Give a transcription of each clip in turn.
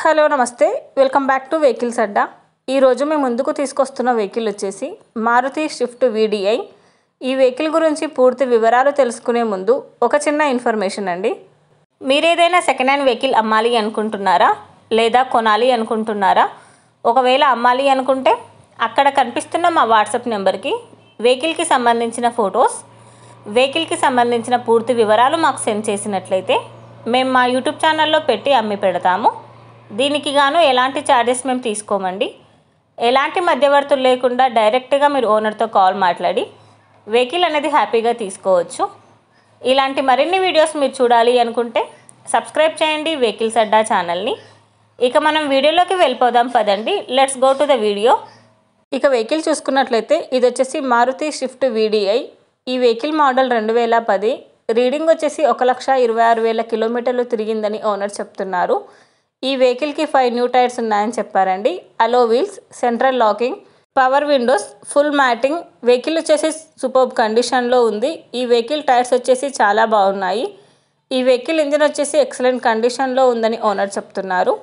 Hello నమస్తే, welcome back to vehicles అడ్డా. ఈరోజు మేము ముందుకు తీసుకొస్తున్న వెహికల్ వచ్చేసి మారుతి స్విఫ్ట్ VDI. ఈ వెహికల్ గురించి పూర్తి వివరాలు తెలుసుకునే ముందు ఒక చిన్న ఇన్ఫర్మేషన్ అండి. మీరు ఏదైనా సెకండ్ హ్యాండ్ వెహికల్ అమ్మాలి అనుకుంటున్నారా లేదా కొనాలి అనుకుంటున్నారా? ఒకవేళ అమ్మాలి అనుకుంటే అక్కడ కనిపిస్తున్న మా వాట్సాప్ నెంబర్కి వెహికల్కి సంబంధించిన ఫొటోస్, వెహికల్కి సంబంధించిన పూర్తి వివరాలు మాకు సెండ్ చేసినట్లయితే మేము మా యూట్యూబ్ ఛానల్లో పెట్టి అమ్మి పెడతాము. దీనికి గాను ఎలాంటి ఛార్జెస్ మేము తీసుకోమండి. ఎలాంటి మధ్యవర్తులు లేకుండా డైరెక్ట్గా మీరు ఓనర్తో కాల్ మాట్లాడి వెహికల్ అనేది హ్యాపీగా తీసుకోవచ్చు. ఇలాంటి మరిన్ని వీడియోస్ మీరు చూడాలి అనుకుంటే సబ్స్క్రైబ్ చేయండి వెహికల్స్ అడ్డా ఛానల్ని. ఇక మనం వీడియోలోకి వెళ్ళిపోదాం పదండి. Let's go to the video. ఇక వెహికల్ చూసుకున్నట్లయితే ఇది వచ్చేసి మారుతి స్విఫ్ట్ VDI. ఈ వెహికల్ మోడల్ 2010. రీడింగ్ వచ్చేసి 1,26,000 కిలోమీటర్లు తిరిగిందని ఓనర్ చెప్తున్నారు. ఈ వెహికల్కి 5 న్యూ టైర్స్ ఉన్నాయని చెప్పారండి. అలో wheels, central locking, power Windows, full matting. Vehicle వచ్చేసి సూపర్బ్ కండిషన్లో ఉంది. ఈ వెహికల్ టైర్స్ వచ్చేసి చాలా బాగున్నాయి. ఈ వెహికల్ ఇంజిన్ వచ్చేసి ఎక్సలెంట్ కండిషన్లో ఉందని ఓనర్ చెప్తున్నారు.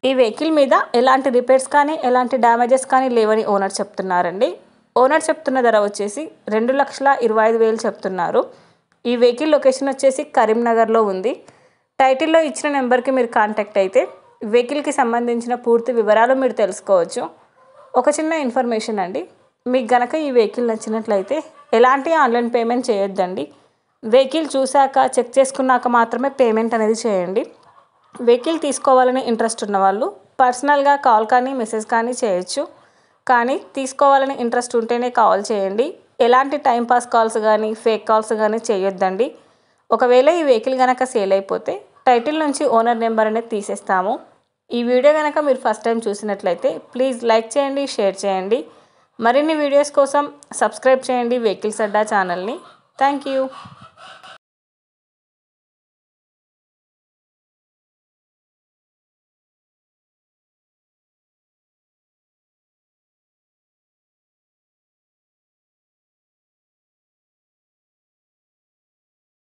ఈ వెహికల్ మీద ఎలాంటి రిపేర్స్ కానీ ఎలాంటి డ్యామేజెస్ కానీ లేవని ఓనర్ చెప్తున్నారండి. ఓనర్ చెప్తున్న ధర వచ్చేసి 2,25,000 చెప్తున్నారు. ఈ వెహికల్ లొకేషన్ వచ్చేసి కరీంనగర్లో ఉంది. టైటిల్లో ఇచ్చిన నెంబర్కి మీరు కాంటాక్ట్ అయితే వెహికల్కి సంబంధించిన పూర్తి వివరాలు మీరు తెలుసుకోవచ్చు. ఒక చిన్న ఇన్ఫర్మేషన్ అండి, మీకు గనక ఈ వెహికల్ నచ్చినట్లయితే ఎలాంటి ఆన్లైన్ పేమెంట్ చేయొద్దండి. వెహికల్ చూశాక చెక్ చేసుకున్నాక మాత్రమే పేమెంట్ అనేది చేయండి. వెహికల్ తీసుకోవాలని ఇంట్రెస్ట్ ఉన్న వాళ్ళు పర్సనల్గా కాల్ కానీ మెసేజ్ కానీ చేయొచ్చు. కానీ తీసుకోవాలని ఇంట్రెస్ట్ ఉంటేనే కాల్ చేయండి. ఎలాంటి టైంపాస్ కాల్స్ కానీ ఫేక్ కాల్స్ కానీ చేయొద్దండి. ఒకవేళ ఈ వెహికల్ కనుక సేల్ అయిపోతే టైటిల్ నుంచి ఓనర్ నెంబర్ అనేది తీసేస్తాము. ఈ వీడియో కనుక మీరు ఫస్ట్ టైం చూసినట్లయితే ప్లీజ్ లైక్ చేయండి, షేర్ చేయండి. మరిన్ని వీడియోస్ కోసం సబ్స్క్రైబ్ చేయండి వెహికల్స్ అడ్డా ఛానల్ని. Thank you.